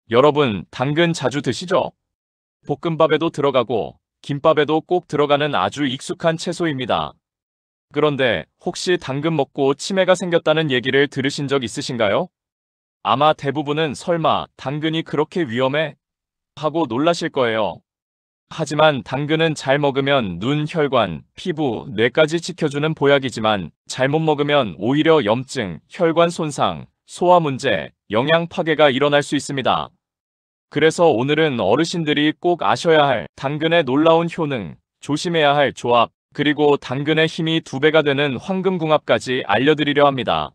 여러분, 당근 자주 드시죠? 볶음밥에도 들어가고, 김밥에도 꼭 들어가는 아주 익숙한 채소입니다. 그런데 혹시 당근 먹고 치매가 생겼다는 얘기를 들으신 적 있으신가요? 아마 대부분은 설마 당근이 그렇게 위험해? 하고 놀라실 거예요. 하지만 당근은 잘 먹으면 눈, 혈관, 피부, 뇌까지 지켜주는 보약이지만 잘못 먹으면 오히려 염증, 혈관 손상, 소화 문제, 영양 파괴가 일어날 수 있습니다. 그래서 오늘은 어르신들이 꼭 아셔야 할 당근의 놀라운 효능, 조심해야 할 조합, 그리고 당근의 힘이 2배가 되는 황금궁합까지 알려드리려 합니다.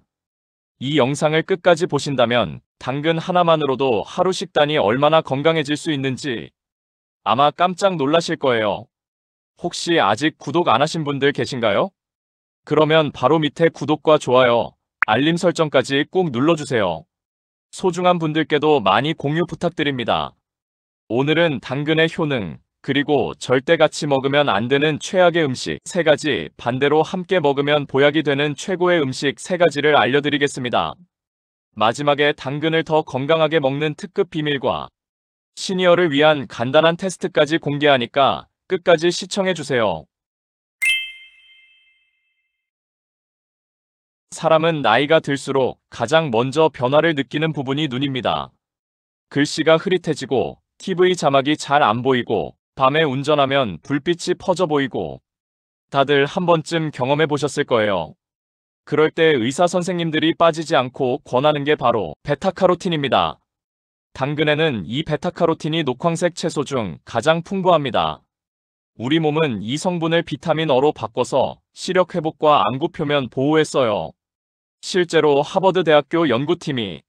이 영상을 끝까지 보신다면 당근 하나만으로도 하루 식단이 얼마나 건강해질 수 있는지 아마 깜짝 놀라실 거예요. 혹시 아직 구독 안 하신 분들 계신가요? 그러면 바로 밑에 구독과 좋아요, 알림 설정까지 꼭 눌러주세요. 소중한 분들께도 많이 공유 부탁드립니다. 오늘은 당근의 효능, 그리고 절대 같이 먹으면 안 되는 최악의 음식 3가지, 반대로 함께 먹으면 보약이 되는 최고의 음식 3가지를 알려드리겠습니다. 마지막에 당근을 더 건강하게 먹는 특급 비밀과 시니어를 위한 간단한 테스트까지 공개하니까 끝까지 시청해주세요. 사람은 나이가 들수록 가장 먼저 변화를 느끼는 부분이 눈입니다. 글씨가 흐릿해지고 TV 자막이 잘 안 보이고 밤에 운전하면 불빛이 퍼져 보이고 다들 한 번쯤 경험해 보셨을 거예요. 그럴 때 의사 선생님들이 빠지지 않고 권하는 게 바로 베타카로틴입니다. 당근에는 이 베타카로틴이 녹황색 채소 중 가장 풍부합니다. 우리 몸은 이 성분을 비타민 어로 바꿔서 시력 회복과 안구 표면 보호에 써요. 실제로 하버드 대학교 연구팀이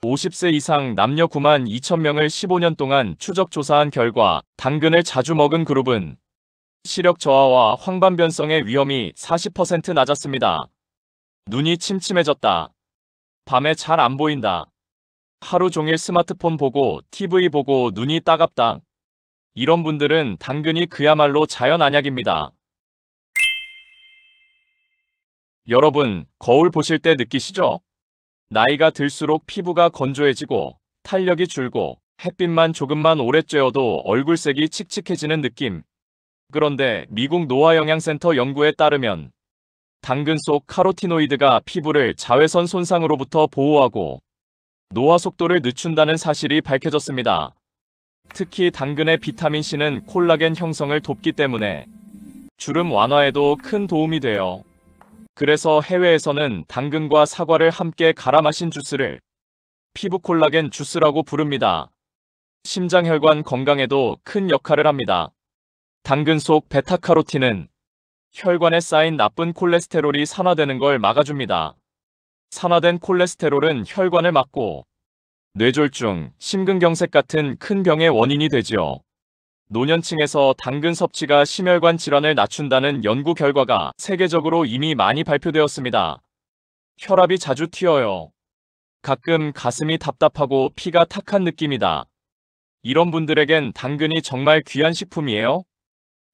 50세 이상 남녀 9만 2천 명을 15년 동안 추적 조사한 결과 당근을 자주 먹은 그룹은 시력 저하와 황반변성의 위험이 40% 낮았습니다. 눈이 침침해졌다. 밤에 잘 안 보인다. 하루 종일 스마트폰 보고 TV 보고 눈이 따갑다. 이런 분들은 당근이 그야말로 자연 안약입니다. 여러분, 거울 보실 때 느끼시죠? 나이가 들수록 피부가 건조해지고 탄력이 줄고 햇빛만 조금만 오래 쬐어도 얼굴색이 칙칙해지는 느낌. 그런데 미국 노화영양센터 연구에 따르면 당근 속 카로티노이드가 피부를 자외선 손상으로부터 보호하고 노화 속도를 늦춘다는 사실이 밝혀졌습니다. 특히 당근의 비타민C는 콜라겐 형성을 돕기 때문에 주름 완화에도 큰 도움이 돼요. 그래서 해외에서는 당근과 사과를 함께 갈아 마신 주스를 피부 콜라겐 주스라고 부릅니다. 심장혈관 건강에도 큰 역할을 합니다. 당근 속 베타카로틴은 혈관에 쌓인 나쁜 콜레스테롤이 산화되는 걸 막아줍니다. 산화된 콜레스테롤은 혈관을 막고 뇌졸중, 심근경색 같은 큰 병의 원인이 되지요. 노년층에서 당근 섭취가 심혈관 질환을 낮춘다는 연구 결과가 세계적으로 이미 많이 발표되었습니다. 혈압이 자주 튀어요. 가끔 가슴이 답답하고 피가 탁한 느낌이다. 이런 분들에겐 당근이 정말 귀한 식품이에요.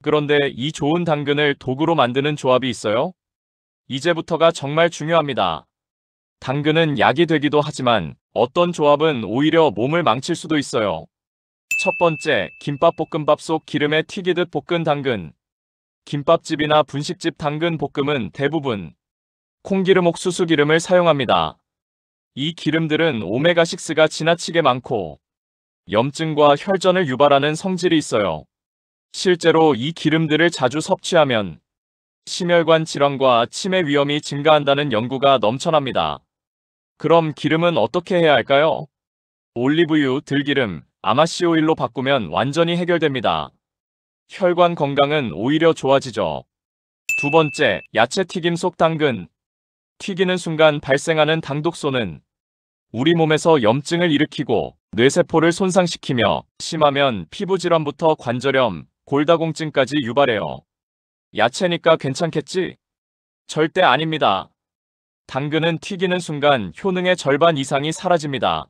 그런데 이 좋은 당근을 도구로 만드는 조합이 있어요? 이제부터가 정말 중요합니다. 당근은 약이 되기도 하지만 어떤 조합은 오히려 몸을 망칠 수도 있어요. 첫 번째, 김밥볶음밥 속 기름에 튀기듯 볶은 당근. 김밥집이나 분식집 당근 볶음은 대부분 콩기름, 옥수수 기름을 사용합니다. 이 기름들은 오메가6가 지나치게 많고 염증과 혈전을 유발하는 성질이 있어요. 실제로 이 기름들을 자주 섭취하면 심혈관 질환과 치매 위험이 증가한다는 연구가 넘쳐납니다. 그럼 기름은 어떻게 해야 할까요? 올리브유, 들기름, 아마씨 오일로 바꾸면 완전히 해결됩니다. 혈관 건강은 오히려 좋아지죠. 두 번째, 야채 튀김 속 당근. 튀기는 순간 발생하는 당독소는 우리 몸에서 염증을 일으키고 뇌세포를 손상시키며 심하면 피부질환부터 관절염, 골다공증까지 유발해요. 야채니까 괜찮겠지? 절대 아닙니다. 당근은 튀기는 순간 효능의 절반 이상이 사라집니다.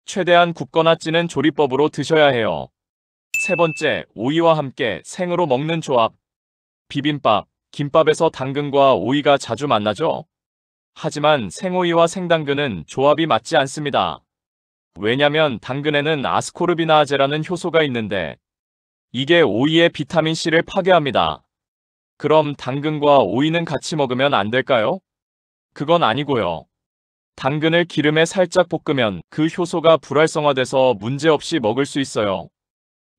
최대한 굽거나 찌는 조리법으로 드셔야 해요. 세 번째, 오이와 함께 생으로 먹는 조합. 비빔밥, 김밥에서 당근과 오이가 자주 만나죠? 하지만 생오이와 생당근은 조합이 맞지 않습니다. 왜냐면 당근에는 아스코르비나아제라는 효소가 있는데 이게 오이의 비타민C를 파괴합니다. 그럼 당근과 오이는 같이 먹으면 안 될까요? 그건 아니고요. 당근을 기름에 살짝 볶으면 그 효소가 불활성화돼서 문제없이 먹을 수 있어요.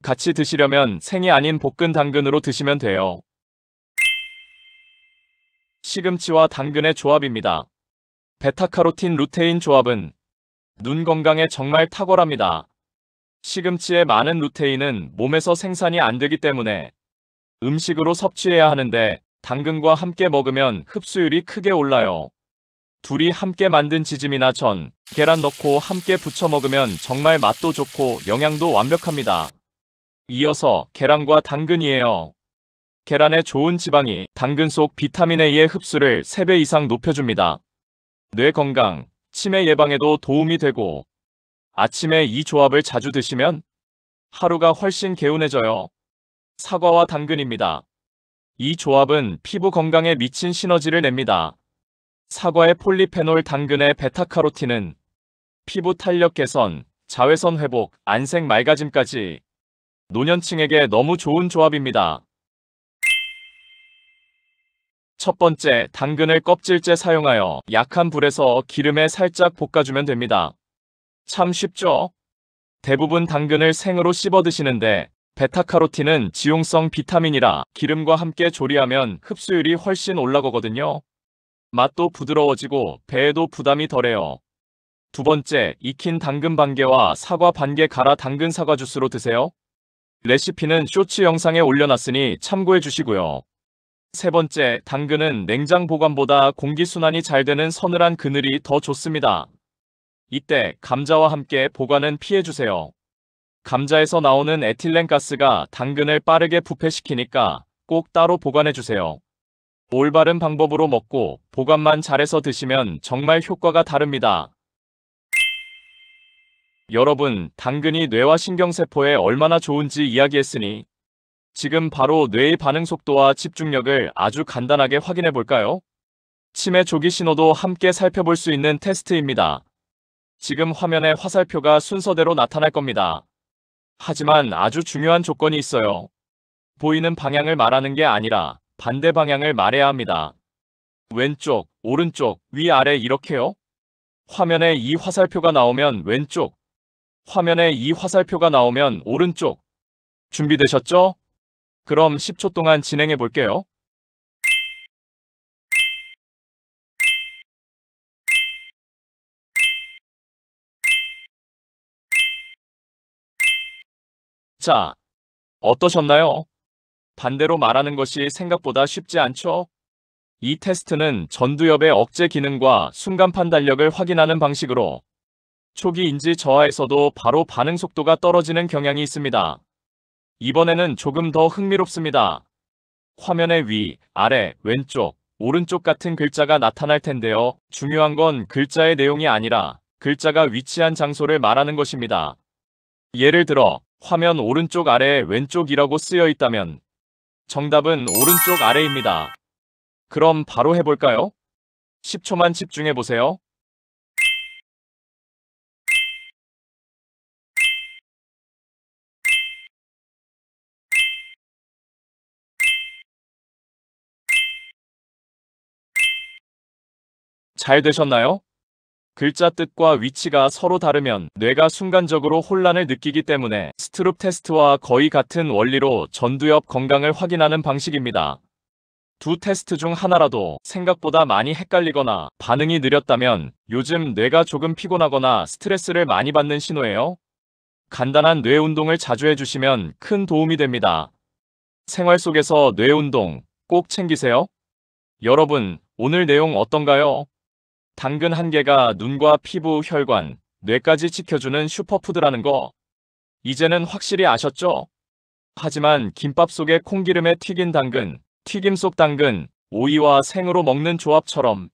같이 드시려면 생이 아닌 볶은 당근으로 드시면 돼요. 시금치와 당근의 조합입니다. 베타카로틴 루테인 조합은 눈 건강에 정말 탁월합니다. 시금치의 많은 루테인은 몸에서 생산이 안 되기 때문에 음식으로 섭취해야 하는데 당근과 함께 먹으면 흡수율이 크게 올라요. 둘이 함께 만든 지짐이나 전, 계란 넣고 함께 부쳐 먹으면 정말 맛도 좋고 영양도 완벽합니다. 이어서 계란과 당근이에요. 계란의 좋은 지방이 당근 속 비타민 A의 흡수를 3배 이상 높여줍니다. 뇌 건강, 치매 예방에도 도움이 되고 아침에 이 조합을 자주 드시면 하루가 훨씬 개운해져요. 사과와 당근입니다. 이 조합은 피부 건강에 미친 시너지를 냅니다. 사과의 폴리페놀, 당근의 베타카로틴은 피부 탄력 개선, 자외선 회복, 안색 맑아짐까지 노년층에게 너무 좋은 조합입니다. 첫 번째, 당근을 껍질째 사용하여 약한 불에서 기름에 살짝 볶아주면 됩니다. 참 쉽죠? 대부분 당근을 생으로 씹어 드시는데 베타카로틴은 지용성 비타민이라 기름과 함께 조리하면 흡수율이 훨씬 올라가거든요. 맛도 부드러워지고 배에도 부담이 덜해요. 두 번째, 익힌 당근 반개와 사과 반개 갈아 당근 사과 주스로 드세요. 레시피는 쇼츠 영상에 올려놨으니 참고해 주시고요. 세 번째, 당근은 냉장 보관보다 공기순환이 잘 되는 서늘한 그늘이 더 좋습니다. 이때 감자와 함께 보관은 피해주세요. 감자에서 나오는 에틸렌 가스가 당근을 빠르게 부패시키니까 꼭 따로 보관해주세요. 올바른 방법으로 먹고 보관만 잘해서 드시면 정말 효과가 다릅니다. 여러분, 당근이 뇌와 신경세포에 얼마나 좋은지 이야기했으니 지금 바로 뇌의 반응 속도와 집중력을 아주 간단하게 확인해 볼까요? 치매 조기 신호도 함께 살펴볼 수 있는 테스트입니다. 지금 화면에 화살표가 순서대로 나타날 겁니다. 하지만 아주 중요한 조건이 있어요. 보이는 방향을 말하는 게 아니라 반대 방향을 말해야 합니다. 왼쪽, 오른쪽, 위, 아래 이렇게요? 화면에 이 화살표가 나오면 왼쪽, 화면에 이 화살표가 나오면 오른쪽. 준비되셨죠? 그럼 10초 동안 진행해 볼게요. 자, 어떠셨나요? 반대로 말하는 것이 생각보다 쉽지 않죠? 이 테스트는 전두엽의 억제 기능과 순간 판단력을 확인하는 방식으로 초기 인지 저하에서도 바로 반응 속도가 떨어지는 경향이 있습니다. 이번에는 조금 더 흥미롭습니다. 화면의 위, 아래, 왼쪽, 오른쪽 같은 글자가 나타날 텐데요. 중요한 건 글자의 내용이 아니라 글자가 위치한 장소를 말하는 것입니다. 예를 들어 화면 오른쪽 아래에 왼쪽이라고 쓰여 있다면 정답은 오른쪽 아래입니다. 그럼 바로 해볼까요? 10초만 집중해보세요. 잘 되셨나요? 글자 뜻과 위치가 서로 다르면 뇌가 순간적으로 혼란을 느끼기 때문에 스트룹 테스트와 거의 같은 원리로 전두엽 건강을 확인하는 방식입니다. 두 테스트 중 하나라도 생각보다 많이 헷갈리거나 반응이 느렸다면 요즘 뇌가 조금 피곤하거나 스트레스를 많이 받는 신호예요. 간단한 뇌 운동을 자주 해주시면 큰 도움이 됩니다. 생활 속에서 뇌 운동 꼭 챙기세요. 여러분, 오늘 내용 어떤가요? 당근 한 개가 눈과 피부, 혈관, 뇌까지 지켜주는 슈퍼푸드라는 거 이제는 확실히 아셨죠? 하지만 김밥 속에 콩기름에 튀긴 당근, 튀김 속 당근, 오이와 생으로 먹는 조합처럼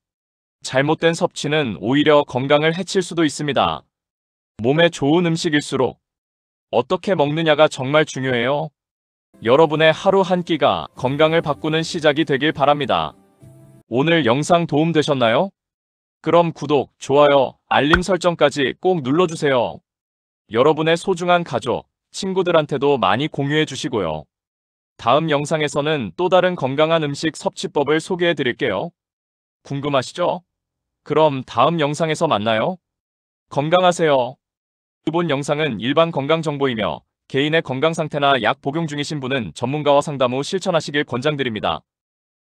잘못된 섭취는 오히려 건강을 해칠 수도 있습니다. 몸에 좋은 음식일수록 어떻게 먹느냐가 정말 중요해요. 여러분의 하루 한 끼가 건강을 바꾸는 시작이 되길 바랍니다. 오늘 영상 도움되셨나요? 그럼 구독, 좋아요, 알림 설정까지 꼭 눌러주세요. 여러분의 소중한 가족, 친구들한테도 많이 공유해 주시고요. 다음 영상에서는 또 다른 건강한 음식 섭취법을 소개해 드릴게요. 궁금하시죠? 그럼 다음 영상에서 만나요. 건강하세요. 이번 영상은 일반 건강 정보이며 개인의 건강 상태나 약 복용 중이신 분은 전문가와 상담 후 실천하시길 권장드립니다.